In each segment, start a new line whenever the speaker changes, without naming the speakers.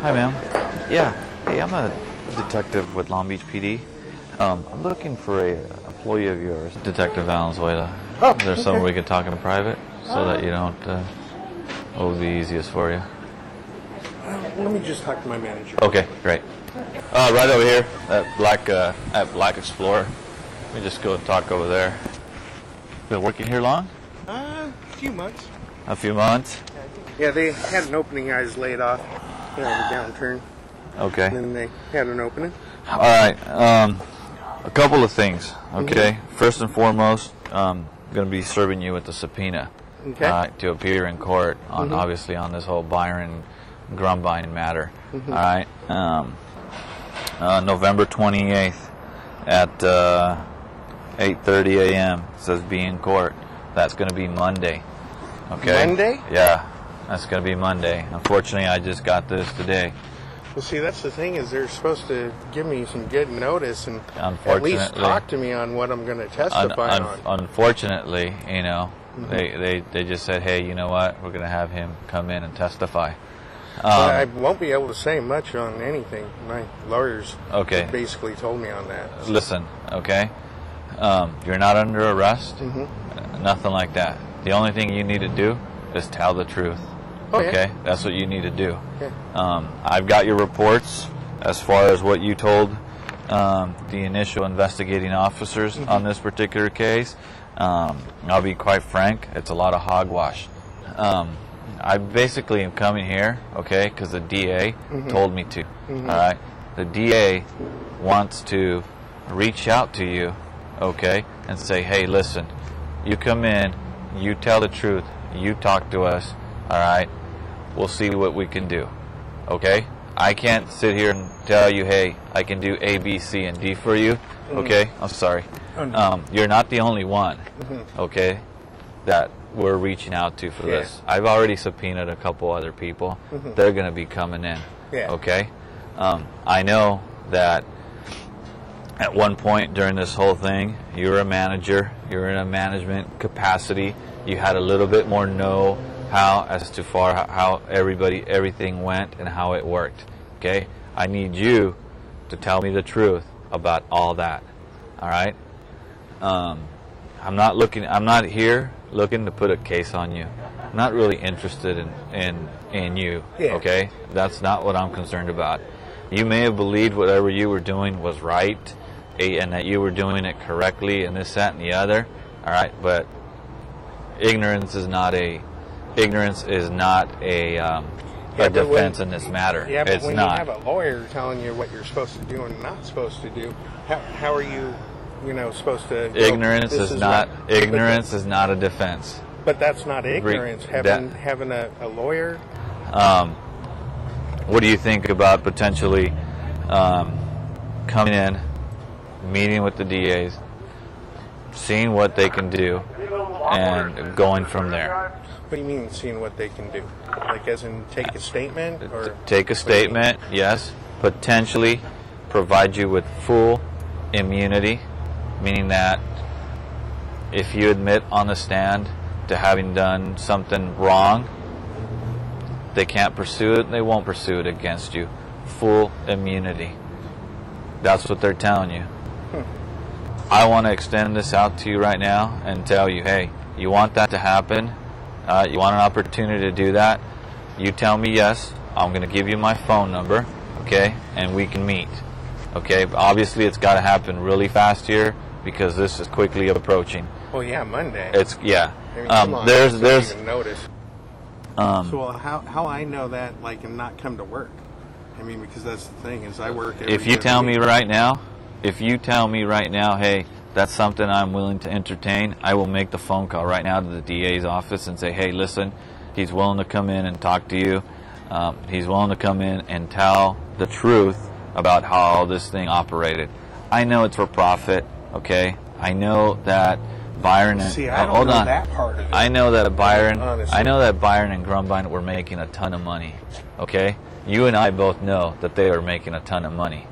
Hi, ma'am. Yeah. Hey, I'm a detective with Long Beach PD. I'm looking for a employee of yours, Detective Valenzuela.
Oh,
Is there somewhere we could talk in private so that you don't? What would be easiest for you?
Let me just talk to my manager.
Okay, great. Right over here at Black Explorer. Let me just go and talk over there. Been working here long?
A few months.
A few months?
Yeah, they had an opening. I was laid off. You know, the downturn.
Okay.
And then they had an opening.
All right. A couple of things. Okay. First and foremost, I'm going to be serving you with the subpoena to appear in court on obviously on this whole Byron Grumbine matter. All right. November 28th at 8:30 a.m. says be in court. That's going to be Monday. Okay.
Monday?
Yeah. That's going to be Monday. Unfortunately, I just got this today.
Well, see, that's the thing is they're supposed to give me some good notice and at least talk to me on what I'm going to testify on.
Unfortunately, you know, they just said, hey, you know what, we're going to have him come in and testify.
I won't be able to say much on anything. My lawyers basically told me on that.
Listen, okay, you're not under arrest, nothing like that. The only thing you need to do is tell the truth. Okay, that's what you need to do. I've got your reports as far as what you told the initial investigating officers on this particular case. I'll be quite frank, it's a lot of hogwash. I basically am coming here, okay, because the DA told me to. All right, the DA wants to reach out to you, okay, and say, hey, listen, you come in, you tell the truth, you talk to us, all right, we'll see what we can do, okay? I can't sit here and tell you, hey, I can do A, B, C, and D for you, okay? I'm sorry. You're not the only one, okay, that we're reaching out to for this. I've already subpoenaed a couple other people. They're going to be coming in, okay? I know that at one point during this whole thing, you were a manager, you were in a management capacity, you had a little bit more know-how as to how everything went and how it worked, okay? I need you to tell me the truth about all that, all right? I'm not here looking to put a case on you. I'm not really interested in you, okay? That's not what I'm concerned about. You may have believed whatever you were doing was right and that you were doing it correctly and this, that, and the other, all right? But ignorance is not a defense in this matter.
Yeah, but
it's
when
not.
you have a lawyer telling you what you're supposed to do and not supposed to do, how are you, supposed to?
Ignorance is not a defense.
But that's not ignorance. Having a lawyer.
What do you think about potentially coming in, meeting with the DAs, seeing what they can do, and going from there?
What do you mean seeing what they can do? Like as in take a statement? Or
take a statement, yes. Potentially provide you with full immunity, meaning that if you admit on the stand to having done something wrong, they can't pursue it, they won't pursue it against you. Full immunity. That's what they're telling you. I want to extend this out to you right now and tell you, hey, you want that to happen? You want an opportunity to do that? You tell me yes. I'm going to give you my phone number, okay, and we can meet. Okay, but obviously it's got to happen really fast here because this is quickly approaching.
Well, yeah, Monday.
It's
I mean, come on,
there's
even notice. So how I know that, like, and not come to work? I mean, because that's the thing is I work.
If you tell me right now, hey, that's something I'm willing to entertain, I will make the phone call right now to the DA's office and say, hey, listen, he's willing to come in and talk to you. He's willing to come in and tell the truth about how all this thing operated. I know it's for profit, okay? I know that Byron and hold on.
That part of it.
I know that Byron and Grumbine were making a ton of money, okay? You and I both know that they were making a ton of money.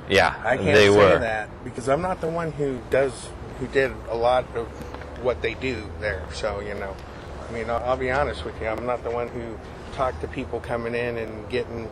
Yeah,
I can't
they
say
were.
that because I'm not the one who did a lot of what they do there. So I mean, I'll be honest with you. I'm not the one who talk to people coming in and getting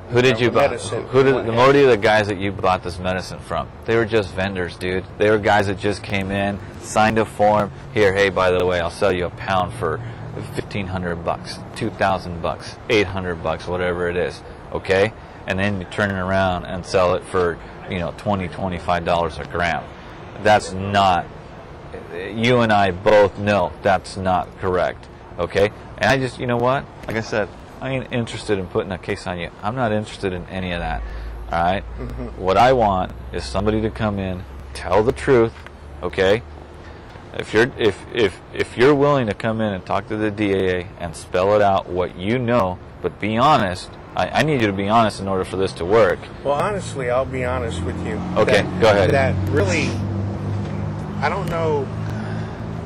who did you buy?
Who
did the majority of the guys that you bought this medicine from? They were just vendors, dude. They were guys that just came in, signed a form. Here, hey, by the way, I'll sell you a pound for $1,500, $2,000, $800, whatever it is. Okay, and then you turn it around and sell it for $20, $25 a gram. That's not. You and I both know that's not correct. Okay, and I just, you know what? Like I said, I ain't interested in putting a case on you. I'm not interested in any of that. All right. What I want is somebody to come in, tell the truth. Okay. If you're willing to come in and talk to the DAA and spell it out what you know, but be honest. I need you to be honest in order for this to work.
Well, honestly, I'll be honest with you.
Okay, go ahead.
That really, I don't know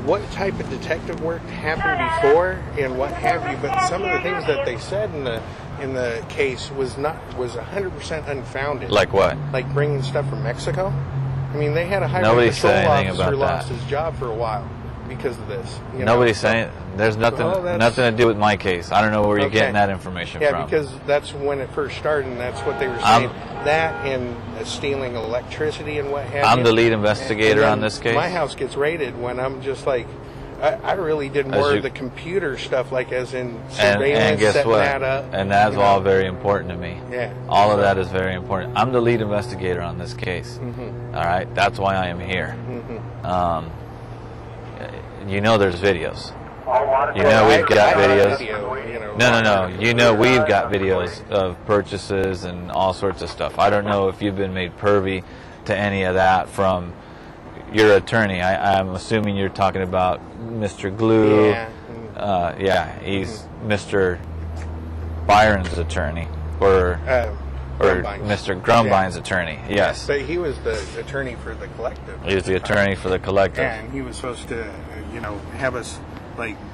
what type of detective work happened before and what have you, but some of the things that they said in the case was 100% unfounded.
Like what?
Like bringing stuff from Mexico. I mean, they had a highway patrol officer lost his job for a while because of this.
Nobody's saying. There's nothing to do with my case. I don't know where you're getting that information from.
Yeah, because that's when it first started, and that's what they were saying. That and stealing electricity and what have you.
I'm the lead investigator on this case.
My house gets raided when I'm just like, I really did more of the computer stuff, like as in surveillance,
and guess
setting
what?
that up.
And that's all very important to me.
Yeah.
All of that is very important. I'm the lead investigator on this case. All right? That's why I am here. There's videos. We've got videos. No. We've got videos of purchases and all sorts of stuff. I don't know if you've been made pervy to any of that from your attorney. I'm assuming you're talking about Mr. Glew. He's Mr. Byron's attorney, or Mr. Grumbine's attorney. Yes.
But he was the attorney for the collective.
He was the attorney for the collective.
And he was supposed to, have us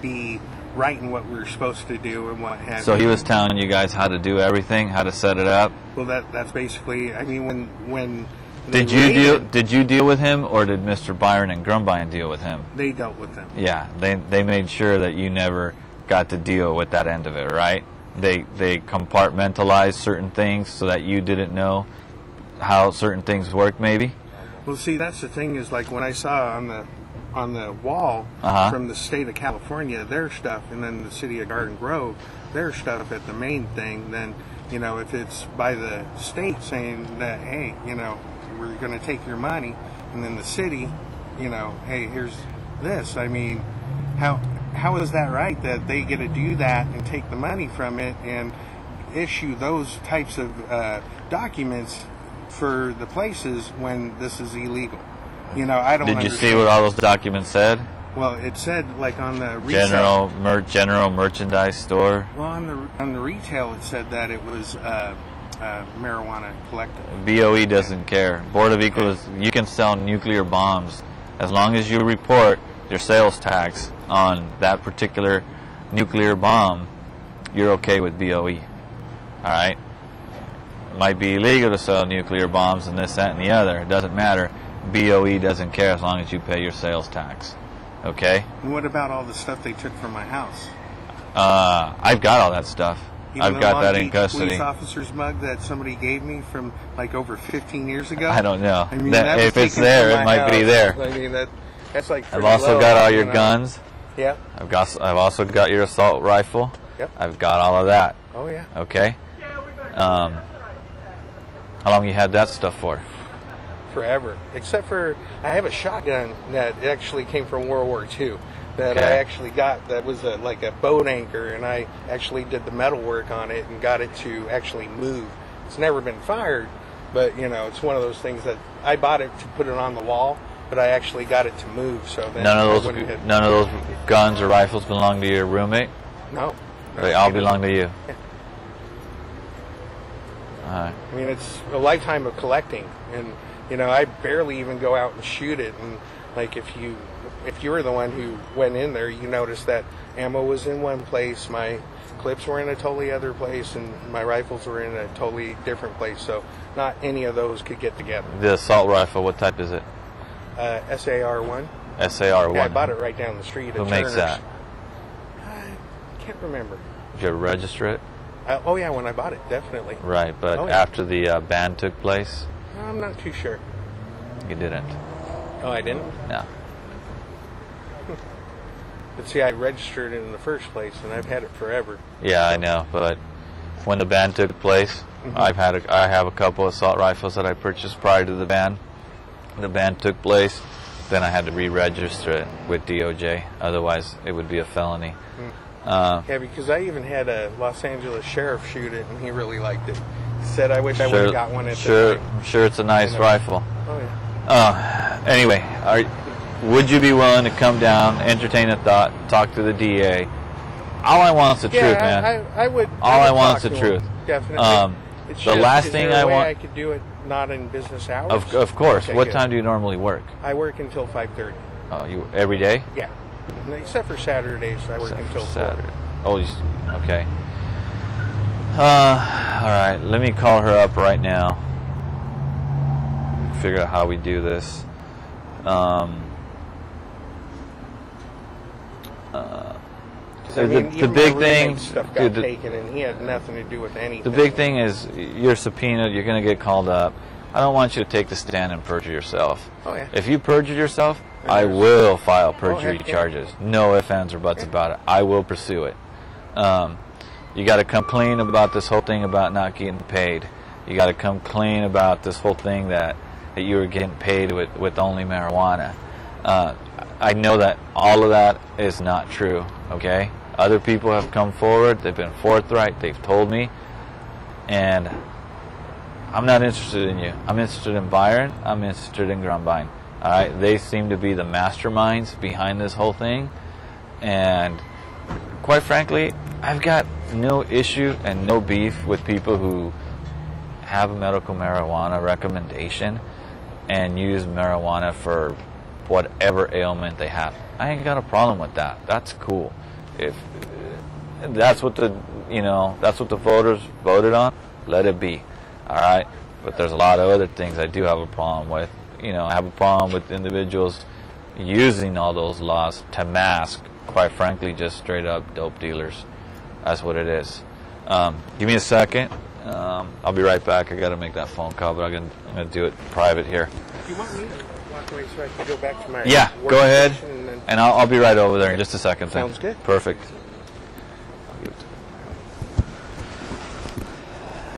be right in what we were supposed to do and what have you.
So he was telling you guys how to do everything, how to set it up.
Well, that's basically. I mean, when
did you deal with him, or did Mr. Byron and Grumbine deal with him?
They dealt with him.
Yeah, they made sure that you never got to deal with that end of it, right? They compartmentalized certain things so that you didn't know how certain things work, maybe.
Well, see, that's the thing is like when I saw on the wall from the state of California their stuff, and then the city of Garden Grove their stuff at the main thing, then if it's by the state saying that, hey, we're going to take your money, and then the city, hey, here's this. I mean, how is that right that they get to do that and take the money from it and issue those types of documents for the places when this is illegal? I don't.
Did you see what all those documents said?
Well, it said like on the retail,
general merchandise store.
Well, on the retail, it said that it was marijuana collective.
BOE doesn't care. Board of Equals. You can sell nuclear bombs as long as you report your sales tax on that particular nuclear bomb. You're okay with BOE. All right. It might be illegal to sell nuclear bombs and this, that, and the other. It doesn't matter. BOE doesn't care as long as you pay your sales tax. Okay?
And what about all the stuff they took from my house?
I've got all that stuff. I've got that in custody.
Police officer's mug that somebody gave me from like over 15 years ago?
I don't know.
I mean,
if it's there, it might be there.
I mean, that's like
I've also got all your guns.
Yep.
I've also got your assault rifle.
Yep.
I've got all of that.
Oh, yeah.
Okay? How long you had that stuff for?
Forever. Except for, I have a shotgun that actually came from World War II that I actually got that was like a boat anchor, and I actually did the metal work on it and got it to actually move. It's never been fired, but it's one of those things that I bought it to put it on the wall, but I actually got it to move. So then
none of those guns or rifles belong to your roommate?
No.
They all belong to you?
Yeah.
All right.
I mean, it's a lifetime of collecting, and I barely even go out and shoot it. And like if you were the one who went in there, you noticed that ammo was in one place, my clips were in a totally other place, and my rifles were in a totally different place. So not any of those could get together.
The assault rifle, what type is it?
SAR-1.
SAR-1.
Yeah, I bought it right down the street.
Who makes that?
I can't remember.
Did you ever register it?
Oh yeah, when I bought it, definitely.
Right, but after the ban took place?
I'm not too sure.
You didn't.
Oh, I didn't?
No.
But see, I registered it in the first place, and I've had it forever.
Yeah, I know, but when the ban took place, I have a couple assault rifles that I purchased prior to the ban. The ban took place, then I had to re-register it with DOJ. Otherwise, it would be a felony.
Yeah, because I even had a Los Angeles sheriff shoot it, and he really liked it. He said, "I wish I would have got one at the time."
I'm sure it's a nice rifle.
Oh yeah.
Anyway, would you be willing to come down, entertain a thought, talk to the DA? All I want is the truth, man.
I would.
All I want is the truth.
Definitely.
The last thing I want.
I could do it not in business hours.
Of course.
Okay,
what time do you normally work?
I work until 5:30.
Oh, you every day?
Yeah. Except for Saturdays, I work until 4.
Saturday. Oh, okay. All right. Let me call her up right now. Figure out how we do this. The big thing,
stuff got taken, and he had nothing to do with anything.
The big thing is you're subpoenaed. You're going to get called up. I don't want you to take the stand and perjure yourself.
Oh yeah.
If you perjure yourself, I will file perjury charges. No ifs, ands, or buts about it. I will pursue it. You got to come clean about this whole thing about not getting paid. You got to come clean about this whole thing that you were getting paid with only marijuana. I know that all of that is not true, okay? Other people have come forward. They've been forthright. They've told me. And I'm not interested in you. I'm interested in Byron. I'm interested in Grumbine. All right? They seem to be the masterminds behind this whole thing. And quite frankly, I've got no issue and no beef with people who have a medical marijuana recommendation and use marijuana for whatever ailment they have. I ain't got a problem with that. That's cool. If that's what that's what the voters voted on, let it be. All right? But there's a lot of other things I do have a problem with. I have a problem with individuals using all those laws to mask, quite frankly, just straight up dope dealers. That's what it is. Give me a second. I'll be right back. I got to make that phone call, but I'm going to do it private here.
Do you want me to walk away so I can go back to my
go ahead,
and
and I'll be right over there in just a second.
Sounds good.
Perfect.